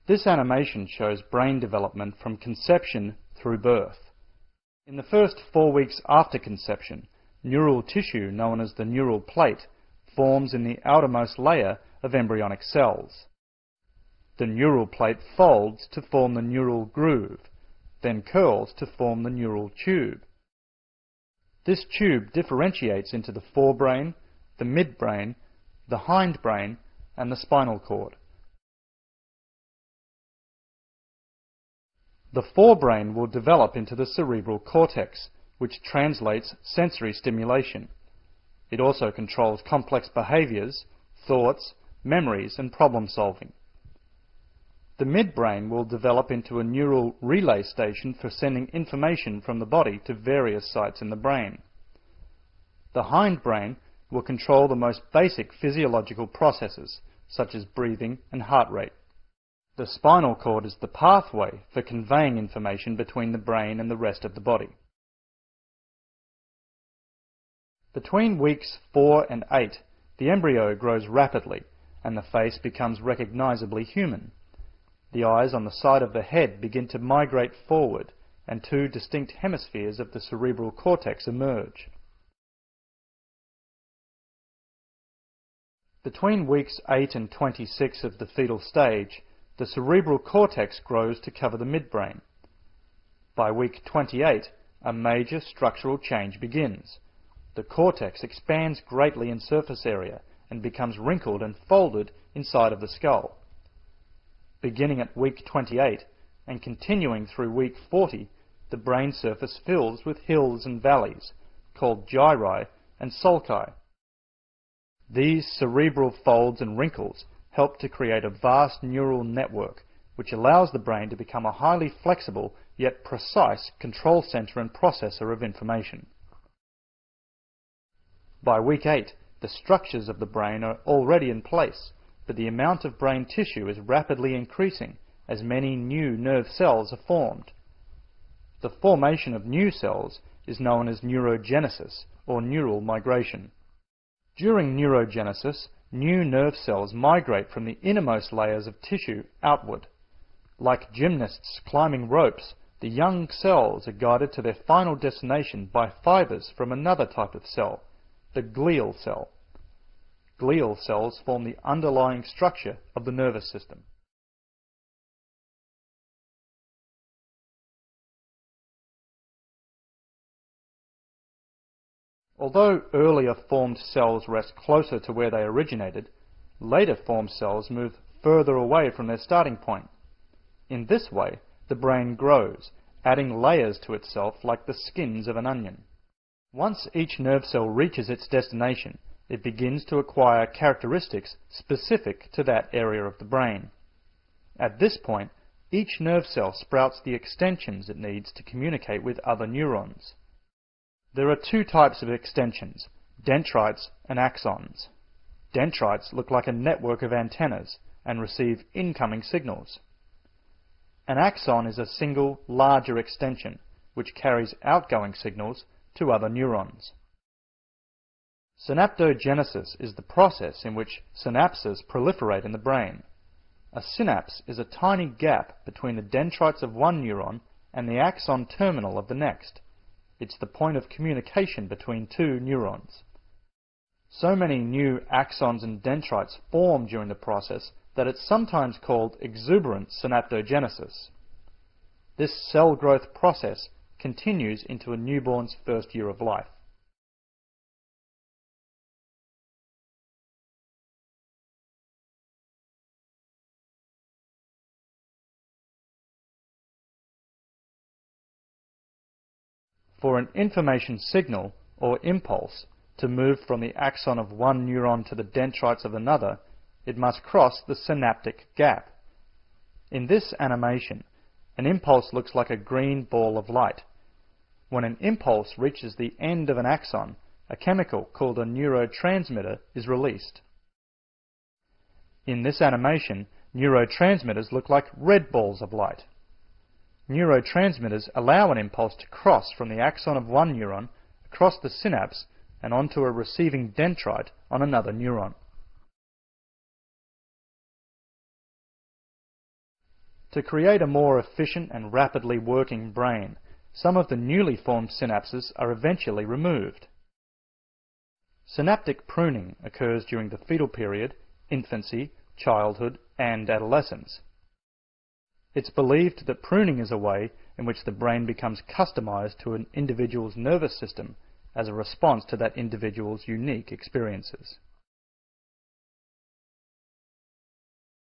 This animation shows brain development from conception through birth. In the first 4 weeks after conception, neural tissue known as the neural plate forms in the outermost layer of embryonic cells. The neural plate folds to form the neural groove, then curls to form the neural tube. This tube differentiates into the forebrain, the midbrain, the hindbrain, and the spinal cord. The forebrain will develop into the cerebral cortex, which translates sensory stimulation. It also controls complex behaviours, thoughts, memories, and problem-solving. The midbrain will develop into a neural relay station for sending information from the body to various sites in the brain. The hindbrain will control the most basic physiological processes, such as breathing and heart rate. The spinal cord is the pathway for conveying information between the brain and the rest of the body. Between weeks 4 and 8, the embryo grows rapidly and the face becomes recognisably human. The eyes on the side of the head begin to migrate forward and 2 distinct hemispheres of the cerebral cortex emerge. Between weeks 8 and 26 of the fetal stage, the cerebral cortex grows to cover the midbrain. By week 28, a major structural change begins. The cortex expands greatly in surface area and becomes wrinkled and folded inside of the skull. Beginning at week 28 and continuing through week 40, the brain surface fills with hills and valleys, called gyri and sulci. These cerebral folds and wrinkles help to create a vast neural network which allows the brain to become a highly flexible yet precise control centre and processor of information. By week 8, the structures of the brain are already in place, but the amount of brain tissue is rapidly increasing as many new nerve cells are formed. The formation of new cells is known as neurogenesis or neural migration. During neurogenesis, new nerve cells migrate from the innermost layers of tissue outward. Like gymnasts climbing ropes, the young cells are guided to their final destination by fibres from another type of cell, the glial cell. Glial cells form the underlying structure of the nervous system. Although earlier formed cells rest closer to where they originated, later formed cells move further away from their starting point. In this way, the brain grows, adding layers to itself like the skins of an onion. Once each nerve cell reaches its destination, it begins to acquire characteristics specific to that area of the brain. At this point, each nerve cell sprouts the extensions it needs to communicate with other neurons. There are 2 types of extensions, dendrites and axons. Dendrites look like a network of antennas and receive incoming signals. An axon is a single, larger extension which carries outgoing signals to other neurons. Synaptogenesis is the process in which synapses proliferate in the brain. A synapse is a tiny gap between the dendrites of one neuron and the axon terminal of the next. It's the point of communication between 2 neurons. So many new axons and dendrites form during the process that it's sometimes called exuberant synaptogenesis. This cell growth process continues into a newborn's first year of life. For an information signal, or impulse, to move from the axon of one neuron to the dendrites of another, it must cross the synaptic gap. In this animation, an impulse looks like a green ball of light. When an impulse reaches the end of an axon, a chemical called a neurotransmitter is released. In this animation, neurotransmitters look like red balls of light. Neurotransmitters allow an impulse to cross from the axon of one neuron across the synapse and onto a receiving dendrite on another neuron. To create a more efficient and rapidly working brain, some of the newly formed synapses are eventually removed. Synaptic pruning occurs during the fetal period, infancy, childhood, and adolescence. It's believed that pruning is a way in which the brain becomes customized to an individual's nervous system as a response to that individual's unique experiences.